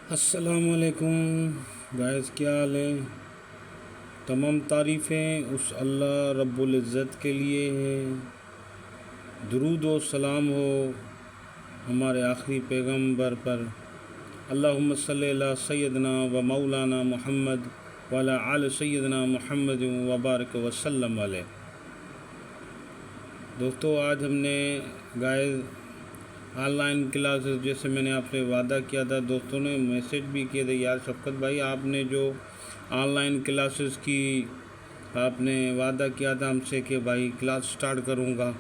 السلام علیکم گائز، کیا حال ہے؟ تمام تعریفیں اس اللہ رب العزت کے لیے ہیں۔ درود و سلام ہو ہمارے آخری پیغمبر پر، اللہم صلی علی سیدنا و مولانا محمد وعلی آل سیدنا محمد وبارک وسلم علیہ۔ دوستو، آج ہم نے گائز آن لائن کلاسز، جیسے میں نے آپ سے وعدہ کیا تھا، دوستوں نے میسیج بھی کیے تھے، یار شفقت بھائی آپ نے جو آن لائن کلاسز کی آپ نے وعدہ کیا تھا ہم سے کہ بھائی کلاس سٹارٹ کروں گا،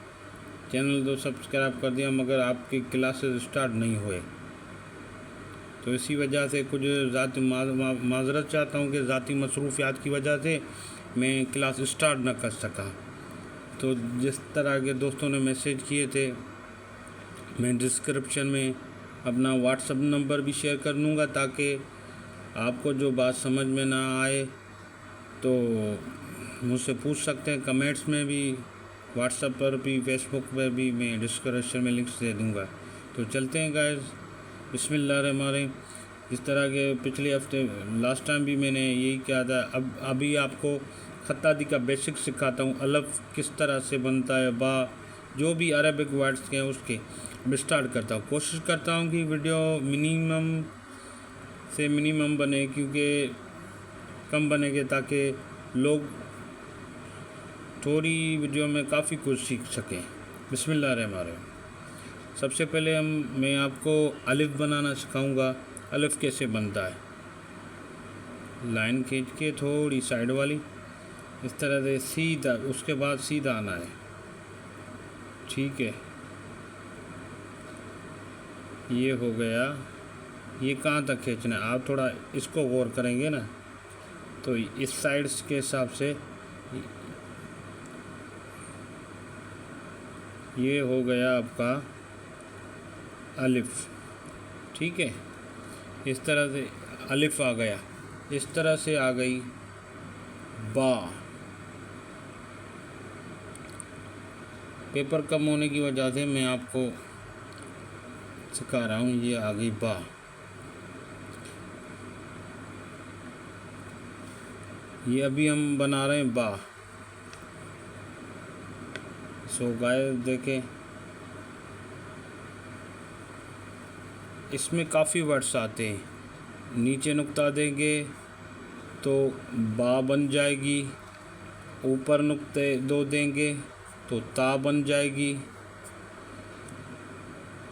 چینل تو سبسکرائب کر دیا مگر آپ کی کلاسز سٹارٹ نہیں ہوئے، تو اسی وجہ سے کچھ ذاتی معذرت چاہتا ہوں کہ ذاتی مصروفیات کی وجہ سے میں کلاس سٹارٹ نہ کر سکا۔ تو جس طرح کے دوستوں نے میسیج کیے تھے، میں ڈسکرپشن میں اپنا واٹس اپ نمبر بھی شیئر کر دوں گا، تاکہ آپ کو جو بات سمجھ میں نہ آئے تو مجھ سے پوچھ سکتے ہیں کمنٹس میں بھی، واٹس اپ پر بھی، فیس بک پر بھی، میں ڈسکرپشن میں لنکس دے دوں گا۔ تو چلتے ہیں گائز، بسم اللہ الرحمن الرحیم۔ جس طرح کے پچھلے ہفتے لاسٹ ٹائم بھی میں نے یہی کیا تھا، ابھی آپ کو خطاطی کا بیسک سکھاتا ہوں، الف کس طرح سے بنتا ہے، با جو بھی عربک ورڈز کے ہیں اس کے اسٹارٹ کرتا ہوں۔ کوشش کرتا ہوں کہ ویڈیو منیمم سے منیمم بنے، کیونکہ کم بنے گے تاکہ لوگ تھوڑی ویڈیو میں کافی کچھ سیکھ سکیں۔ بسم اللہ الرحمن الرحیم۔ سب سے پہلے میں آپ کو الف بنانا سکھاؤں گا۔ الف کیسے بنتا ہے، لائن کھینچ کے تھوڑی سائڈ والی اس طرح سے سیدھا، اس کے بعد سیدھا آنا ہے، ٹھیک ہے؟ یہ ہو گیا۔ یہ کہاں تک کھینچنا ہے، آپ تھوڑا اس کو غور کریں گے نا، تو اس سائڈس کے حساب سے یہ ہو گیا آپ کا الف، ٹھیک ہے؟ اس طرح سے الف آ گیا، اس طرح سے آ گئی با۔ پیپر کم ہونے کی وجہ سے میں آپ کو سکھا رہا ہوں، یہ آ گئی با۔ یہ ابھی ہم بنا رہے ہیں با۔ سو گائز دیکھیں، اس میں کافی ورڈس آتے ہیں، نیچے نقطہ دیں گے تو با بن جائے گی، اوپر نقطے دو دیں گے تو تا بن جائے گی،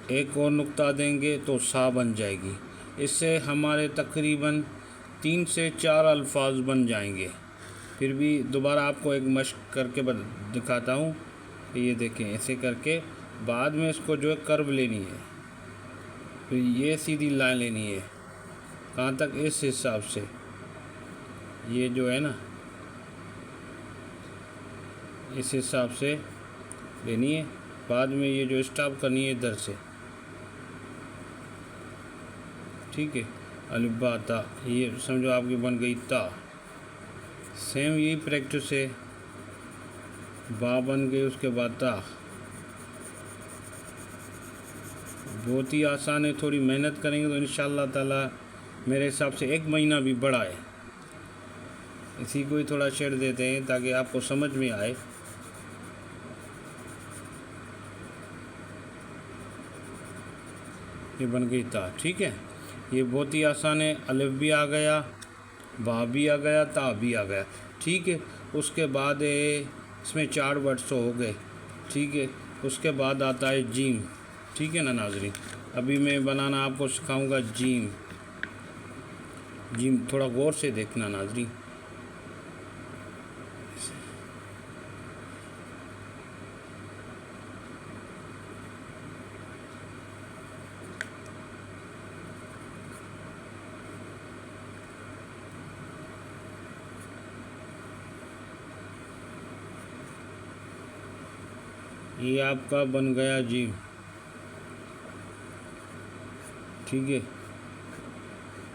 ایک اور نقطہ دیں گے تو سا بن جائے گی۔ اس سے ہمارے تقریباً 3 سے 4 الفاظ بن جائیں گے۔ پھر بھی دوبارہ آپ کو ایک مشق کر کے دکھاتا ہوں، یہ دیکھیں، ایسے کر کے بعد میں اس کو جو ہے کرو لینی ہے، پھر یہ سیدھی لائن لینی ہے، کہاں تک، اس حساب سے یہ جو ہے نا اس حساب سے لینی ہے، بعد میں یہ جو اسٹاپ کرنی ہے ادھر سے، ٹھیک ہے؟ الف با تا، یہ سمجھو آپ کی بن گئی تا۔ سیم یہی پریکٹس ہے، با بن گئی، اس کے بعد تا۔ بہت ہی آسان ہے، تھوڑی محنت کریں گے تو انشاءاللہ تعالی میرے حساب سے 1 مہینہ بھی بڑا ہے۔ اسی کو ہی تھوڑا شیئر دیتے ہیں تاکہ آپ کو سمجھ میں آئے۔ یہ بن گئی تا، ٹھیک ہے؟ یہ بہت ہی آسان ہے، الف بھی آ گیا، با بھی آ گیا، تا بھی آ گیا، ٹھیک ہے؟ اس کے بعد اس میں 4 ورڈس ہو گئے، ٹھیک ہے؟ اس کے بعد آتا ہے جیم، ٹھیک ہے نا ناظرین؟ ابھی میں بنانا آپ کو سکھاؤں گا جیم۔ جیم تھوڑا غور سے دیکھنا ناظرین۔ یہ آپ کا بن گیا جیم، ٹھیک ہے؟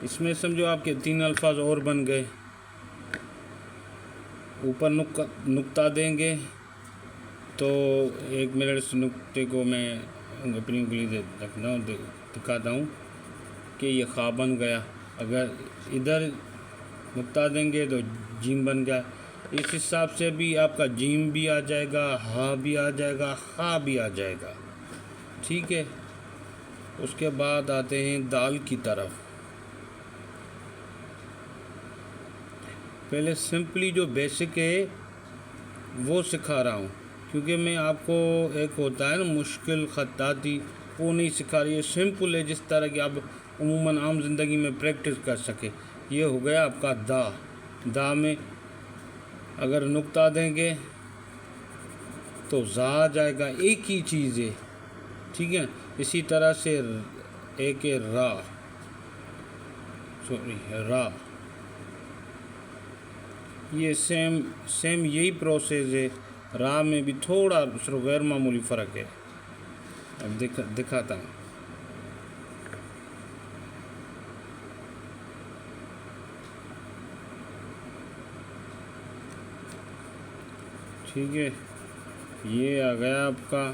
اس میں سمجھو آپ کے 3 الفاظ اور بن گئے۔ اوپر نقطہ دیں گے تو 1 منٹ اس نقطے کو میں اپنی انگلی دکھاتا ہوں، کہ یہ خا بن گیا، اگر ادھر نقطہ دیں گے تو جیم بن گیا۔ اس حساب سے بھی آپ کا جیم بھی آ جائے گا، ہا بھی آ جائے گا، خا بھی آ جائے گا، ٹھیک ہے۔ اس کے بعد آتے ہیں دال کی طرف۔ پہلے سمپلی جو بیسک ہے وہ سکھا رہا ہوں، کیونکہ میں آپ کو ایک ہوتا ہے نا مشکل خطاطی، وہ نہیں سکھا رہی ہے، سمپل ہے جس طرح کہ آپ عموماً عام زندگی میں پریکٹس کر سکے۔ یہ ہو گیا آپ کا دا میں اگر نقطہ دیں گے تو زا آ جائے گا، ایک ہی چیز ہے، ٹھیک ہے۔ اسی طرح سے ایک ہے را، یہ سیم یہی پروسیس ہے۔ را میں بھی تھوڑا غیر معمولی فرق ہے، اب دکھاتا ہوں۔ ٹھیک ہے، یہ آ گیا آپ کا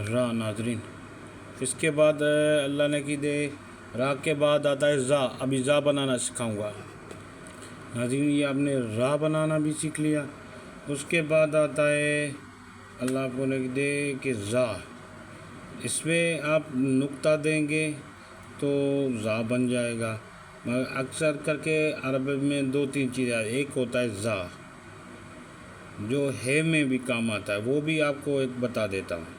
را ناظرین۔ اس کے بعد اللہ نے کی دے را کے بعد آتا ہے زا، ابھی زا بنانا سکھاؤں گا ناظرین۔ یہ آپ نے را بنانا بھی سیکھ لیا۔ اس کے بعد آتا ہے اللہ آپ کو نے دے کہ زا، اس میں آپ نقطہ دیں گے تو زا بن جائے گا، مگر اکثر کر کے عربی میں 2-3 چیزیں آتی، ایک ہوتا ہے زا جو ہے میں بھی کام آتا ہے، وہ بھی آپ کو ایک بتا دیتا ہوں۔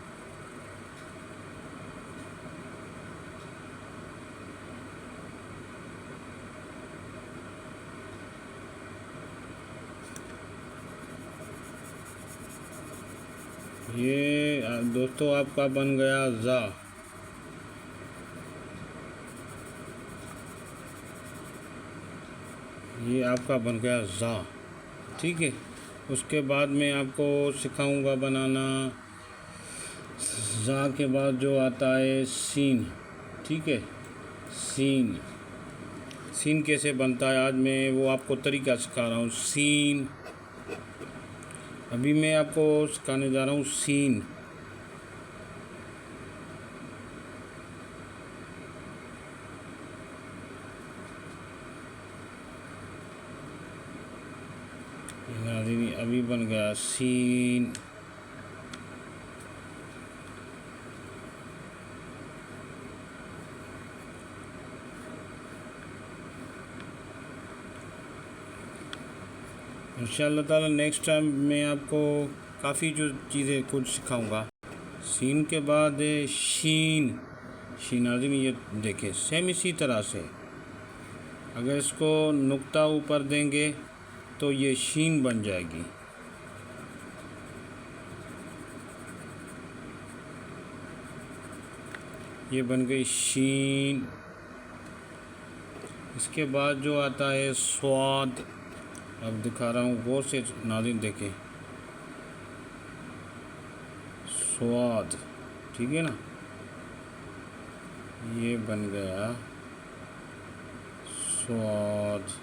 یہ دوستو آپ کا بن گیا زا، یہ آپ کا بن گیا زا، ٹھیک ہے۔ اس کے بعد میں آپ کو سکھاؤں گا بنانا زا کے بعد جو آتا ہے سین، ٹھیک ہے۔ سین کیسے بنتا ہے آج میں وہ آپ کو طریقہ سکھا رہا ہوں۔ سین ابھی میں آپ کو سکھانے جا رہا ہوں سین۔ ابھی بن گیا سین۔ انشاءاللہ تعالی نیکسٹ ٹائم میں آپ کو کافی جو چیزیں کچھ سکھاؤں گا۔ سین کے بعد شین، ناظرین یہ دیکھیں سیم اسی طرح سے اگر اس کو نقطہ اوپر دیں گے تو یہ شین بن جائے گی۔ یہ بن گئی شین۔ اس کے بعد جو آتا ہے سواد، اب دکھا رہا ہوں غور سے ناظرین دیکھیں، سواد، ٹھیک ہے نا، یہ بن گیا سواد۔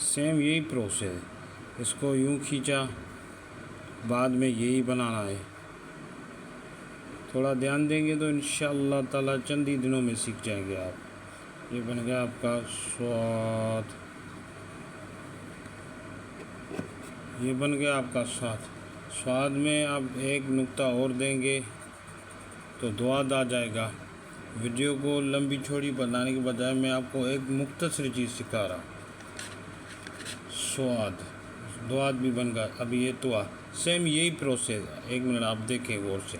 سیم یہی پروسیس، اس کو یوں کھینچا، بعد میں یہی بنانا ہے۔ تھوڑا دھیان دیں گے تو انشاءاللہ تعالی چند ہی دنوں میں سیکھ جائیں گے آپ۔ یہ بن گیا آپ کا سواد، یہ بن گیا آپ کا سواد میں آپ ایک نقطہ اور دیں گے تو دعاد آ جائے گا۔ ویڈیو کو لمبی چھوڑی بنانے کے بجائے میں آپ کو ایک مختصر چیز سکھا رہا ہوں۔ سواد، دعاد بھی بن گیا، ابھی یہ تو سیم یہی پروسیس ہے، ایک منٹ آپ دیکھیں غور سے۔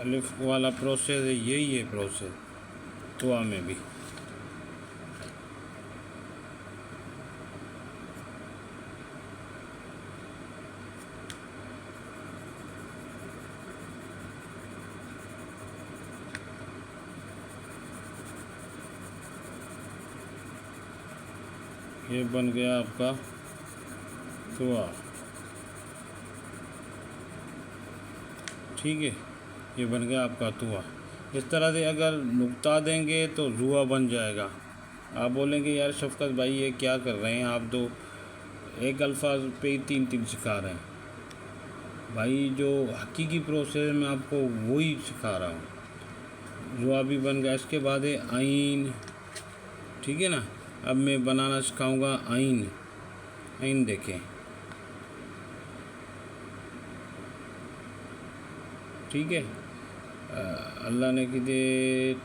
الف والا پروسیس ہے، یہی ہے پروسیس توا میں بھی۔ یہ بن گیا آپ کا توا۔ ٹھیک ہے، یہ بن گیا آپ کا توا۔ اس طرح سے اگر نقطہ دیں گے تو زوا بن جائے گا۔ آپ بولیں گے یار شفقت بھائی یہ کیا کر رہے ہیں آپ، تو ایک الفاظ پہ ہی تین تین سکھا رہے ہیں بھائی، جو حقیقی پروسیس میں آپ کو وہی سکھا رہا ہوں۔ زوا بھی بن گیا۔ اس کے بعد ہے عین، ٹھیک ہے نا۔ اب میں بنانا سکھاؤں گا عین۔ عین دیکھیں، ٹھیک ہے۔ اللہ نے کہ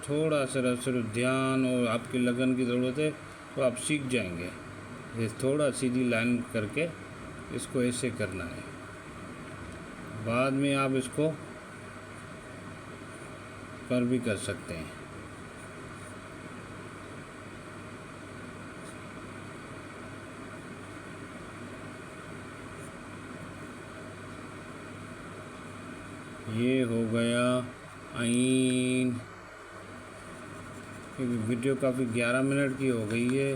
تھوڑا صرف دھیان اور آپ کی لگن کی ضرورت ہے، تو آپ سیکھ جائیں گے۔ یہ تھوڑا سیدھی لائن کر کے اس کو ایسے کرنا ہے، بعد میں آپ اس کو پر بھی کر سکتے ہیں۔ یہ ہو گیا عین۔ ویڈیو کافی 11 منٹ کی ہو گئی ہے۔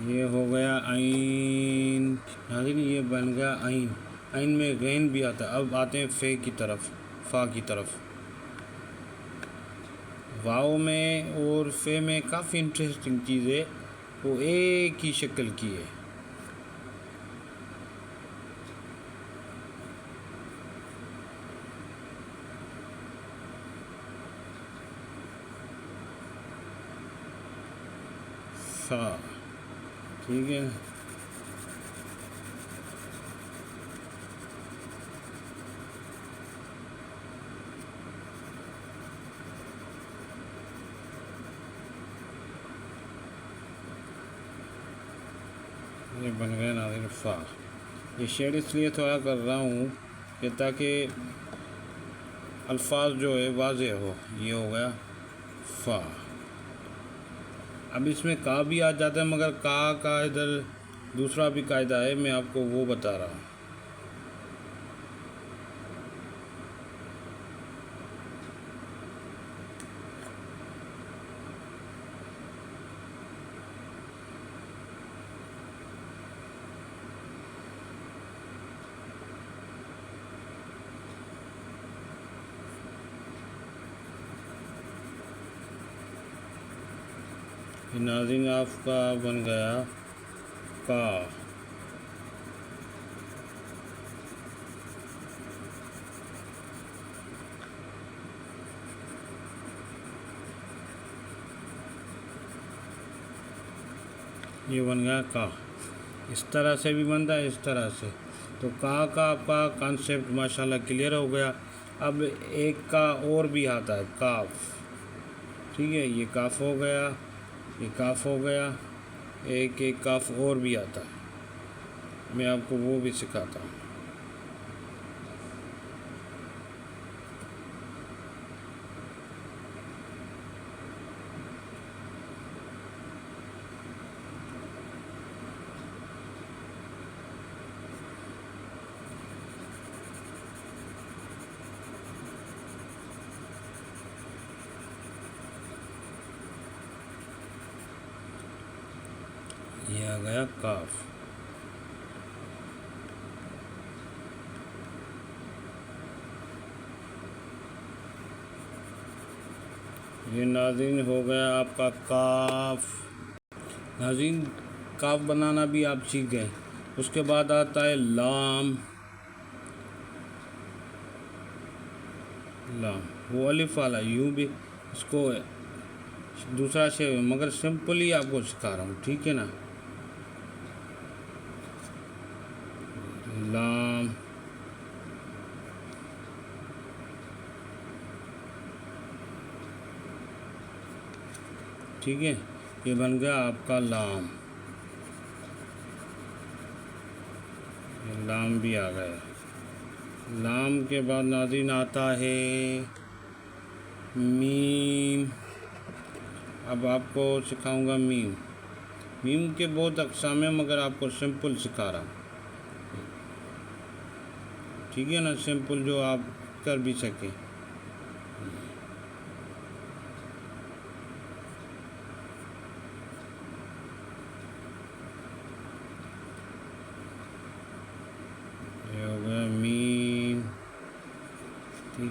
یہ ہو گیا عین۔ ناظرین یہ بن گیا عین۔ عین میں غین بھی آتا ہے۔ اب آتے ہیں فے کی طرف، فا کی طرف۔ واؤ میں اور فے میں کافی انٹرسٹنگ چیز ہے، وہ ایک ہی شکل کی ہے۔ فا، ٹھیک ہے۔ یہ بن گیا ناظرین فا۔ یہ شیڈ اس لیے تھوڑا کر رہا ہوں کہ تاکہ الفاظ جو ہے واضح ہو۔ یہ ہو گیا فا۔ اب اس میں کا بھی آ جاتا ہے، مگر کا ادھر دوسرا بھی قاعدہ ہے، میں آپ کو وہ بتا رہا ہوں۔ ناظرین آپ کا بن گیا کا۔ یہ بن گیا کا۔ اس طرح سے بھی بنتا ہے، اس طرح سے۔ تو کا آپ کا کانسیپٹ ماشاءاللہ کلیئر ہو گیا۔ اب ایک کا اور بھی آتا ہے، کاف، ٹھیک ہے۔ یہ کاف ہو گیا، یہ کاف ہو گیا۔ ایک کاف اور بھی آتا ہے، میں آپ کو وہ بھی سکھاتا ہوں۔ یہ آ گیا کاف۔ یہ ناظرین ہو گیا آپ کا کاف۔ ناظرین کاف بنانا بھی آپ سیکھ گئے۔ اس کے بعد آتا ہے لام۔ لام وہ الف والا، یوں بھی اس کو دوسرا سے، مگر سمپل ہی آپ کو سکھا رہا ہوں، ٹھیک ہے نا۔ لام، ٹھیک ہے۔ یہ بن گیا آپ کا لام۔ یہ لام بھی آ گیا۔ لام کے بعد ناظرین آتا ہے میم۔ اب آپ کو سکھاؤں گا میم۔ میم کے بہت اقسام ہیں، مگر آپ کو سمپل سکھا رہا ہوں، ٹھیک ہے نا، سمپل جو آپ کر بھی سکیں۔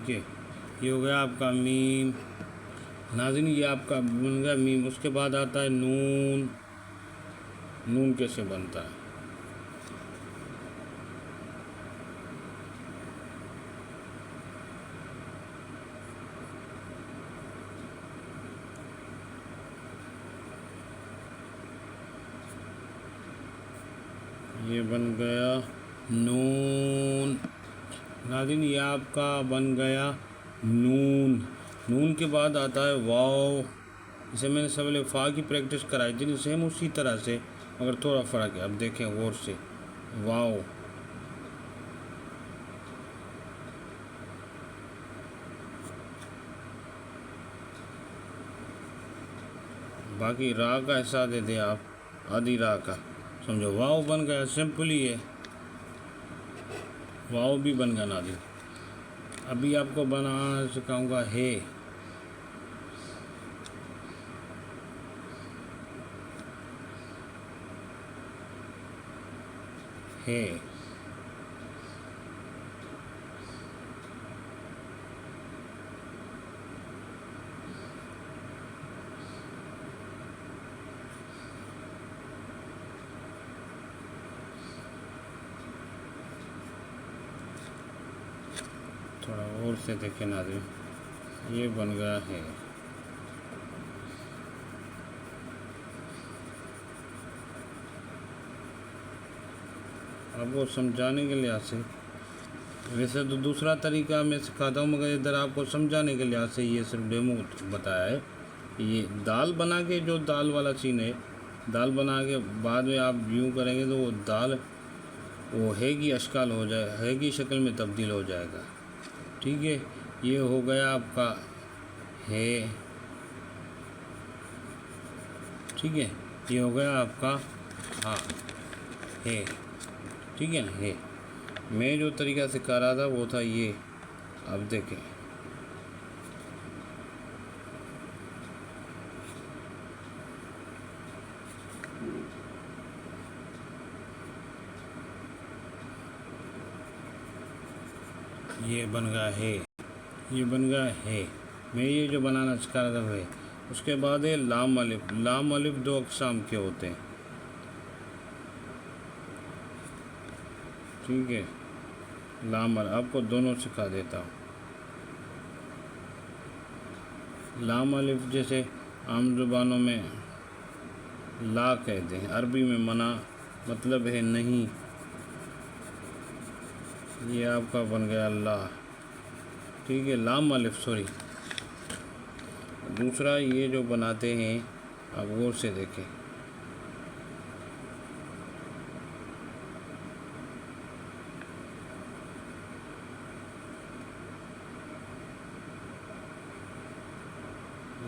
ہے، یہ ہو گیا آپ کا میم۔ ناظرین یہ آپ کا بن گیا میم۔ اس کے بعد آتا ہے نون۔ نون کیسے بنتا ہے؟ یہ بن گیا نون۔ ناظرین یہ آپ کا بن گیا نون۔ نون کے بعد آتا ہے واو۔ اسے میں نے سب پہلے فا کی پریکٹس کرائی تھی، سیم اسی طرح سے مگر تھوڑا فرق ہے۔ اب دیکھیں غور سے، واو۔ باقی را کا حصہ دے دیں آپ، آدھی را کا، سمجھو واو بن گیا۔ سمپل ہی ہے، واو بھی بن گیا ناظرین۔ ابھی آپ کو بنانا سکھاؤں گا ہے۔ ہے تھوڑا اور سے دیکھیں ناظرین، یہ بن گیا ہے۔ اب وہ سمجھانے کے لحاظ سے، ویسے تو دوسرا طریقہ میں سکھاتا ہوں مگر ادھر آپ کو سمجھانے کے لحاظ سے یہ صرف ڈیمو بتایا ہے۔ یہ دال بنا کے، جو دال والا سین ہے، دال بنا کے بعد میں آپ یوں کریں گے تو وہ دال وہ ہے کی اشکال ہو جائے، ہے کی شکل میں تبدیل ہو جائے گا۔ ٹھیک ہے، یہ ہو گیا آپ کا ہے۔ ٹھیک ہے، یہ ہو گیا آپ کا ہاں ہے۔ ٹھیک ہے نا، ہے۔ میں جو طریقہ سکھا رہا تھا وہ تھا یہ۔ اب دیکھیں، یہ بن گیا ہے، یہ بن گیا ہے۔ میں یہ جو بنانا سکھا رہا تھا وہ ہے۔ اس کے بعد ہے لام الف۔ لام الف دو اقسام کے ہوتے ہیں۔ ٹھیک ہے، لام الف آپ کو دونوں سکھا دیتا ہوں۔ لام الف جیسے عام زبانوں میں لا کہتے ہیں، عربی میں منع مطلب ہے نہیں۔ یہ آپ کا بن گیا اللہ۔ ٹھیک ہے، لام الف سوری۔ دوسرا یہ جو بناتے ہیں آپ غور سے دیکھیں،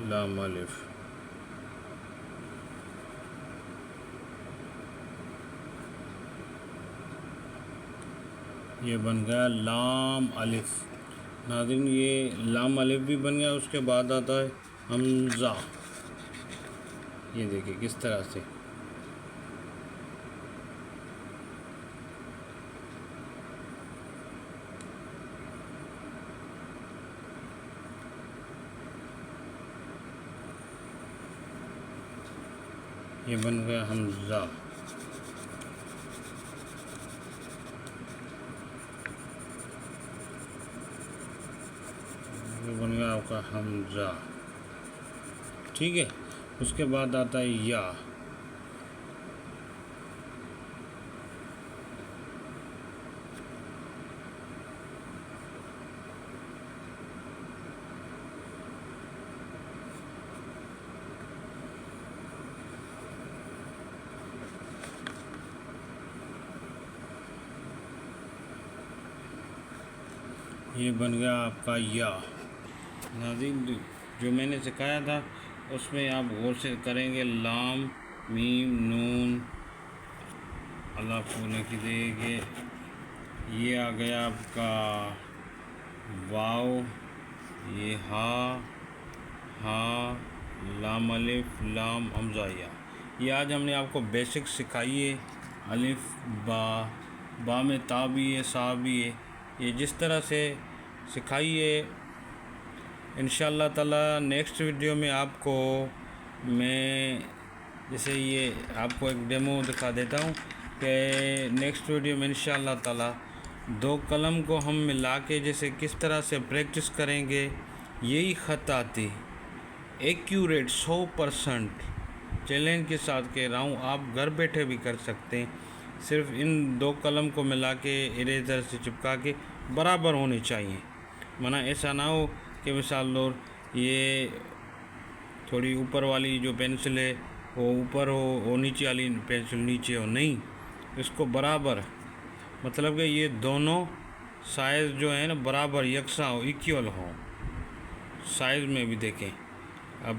لام الف۔ یہ بن گیا لام الف۔ ناظرین یہ لام الف بھی بن گیا۔ اس کے بعد آتا ہے حمزہ۔ یہ دیکھیں کس طرح سے، یہ بن گیا حمزہ۔ یہ بن گیا آپ کا حمزہ۔ ٹھیک ہے، اس کے بعد آتا ہے یا۔ یہ بن گیا آپ کا یا۔ ناظرین جو میں نے سکھایا تھا اس میں آپ غور سے کریں گے، لام میم نون اللہ پونے کی دے گے۔ یہ آ گیا آپ کا واو، یہ ہا، ہا، لام الف، لام حمزہ یا۔ یہ آج ہم نے آپ کو بیسک سکھائی ہے۔ الف با، با میں تا بھی ہے، سا بھی ہے۔ یہ جس طرح سے سکھائیے. انشاءاللہ تعالی نیکسٹ ویڈیو میں آپ کو میں جیسے یہ آپ کو ایک ڈیمو دکھا دیتا ہوں کہ نیکسٹ ویڈیو میں انشاءاللہ تعالی 2 قلم کو ہم ملا کے جیسے کس طرح سے پریکٹس کریں گے. یہی خط آتی ایکیوریٹ 100% چیلنج کے ساتھ کہہ رہا ہوں، آپ گھر بیٹھے بھی کر سکتے ہیں. صرف ان 2 قلم کو ملا کے اریزر سے چپکا کے برابر ہونے چاہیے. منع ایسا نہ ہو کہ مثال لو یہ تھوڑی اوپر والی جو پینسل ہے وہ اوپر ہو اور نیچے والی پینسل نیچے ہو. نہیں، اس کو برابر، مطلب کہ یہ دونوں سائز جو ہے نا برابر یکساں ہو، ایکول ہو سائز میں بھی. دیکھیں اب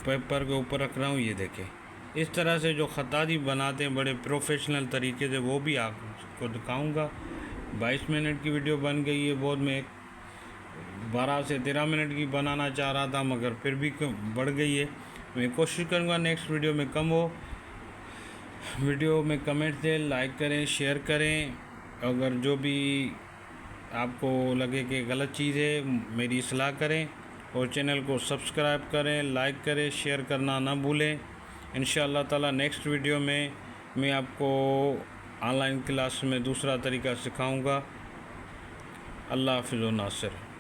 پیپر کے اوپر رکھ رہا ہوں، یہ دیکھیں اس طرح سے جو خطاطی بناتے ہیں بڑے پروفیشنل طریقے سے، وہ بھی آپ کو دکھاؤں گا. 22 منٹ کی ویڈیو بن گئی ہے بہت. میں 12 سے 13 منٹ کی بنانا چاہ رہا تھا مگر پھر بھی بڑھ گئی ہے. میں کوشش کروں گا نیکسٹ ویڈیو میں کم ہو. ویڈیو میں کمنٹ دیں، لائک کریں، شیئر کریں. اگر جو بھی آپ کو لگے کہ غلط چیز ہے میری اصلاح کریں، اور چینل کو سبسکرائب کریں، لائک کریں، شیئر کرنا نہ بھولیں. انشاءاللہ تعالی نیکسٹ ویڈیو میں آپ کو آن لائن کلاس میں دوسرا طریقہ سکھاؤں گا. اللہ حافظ و ناصر.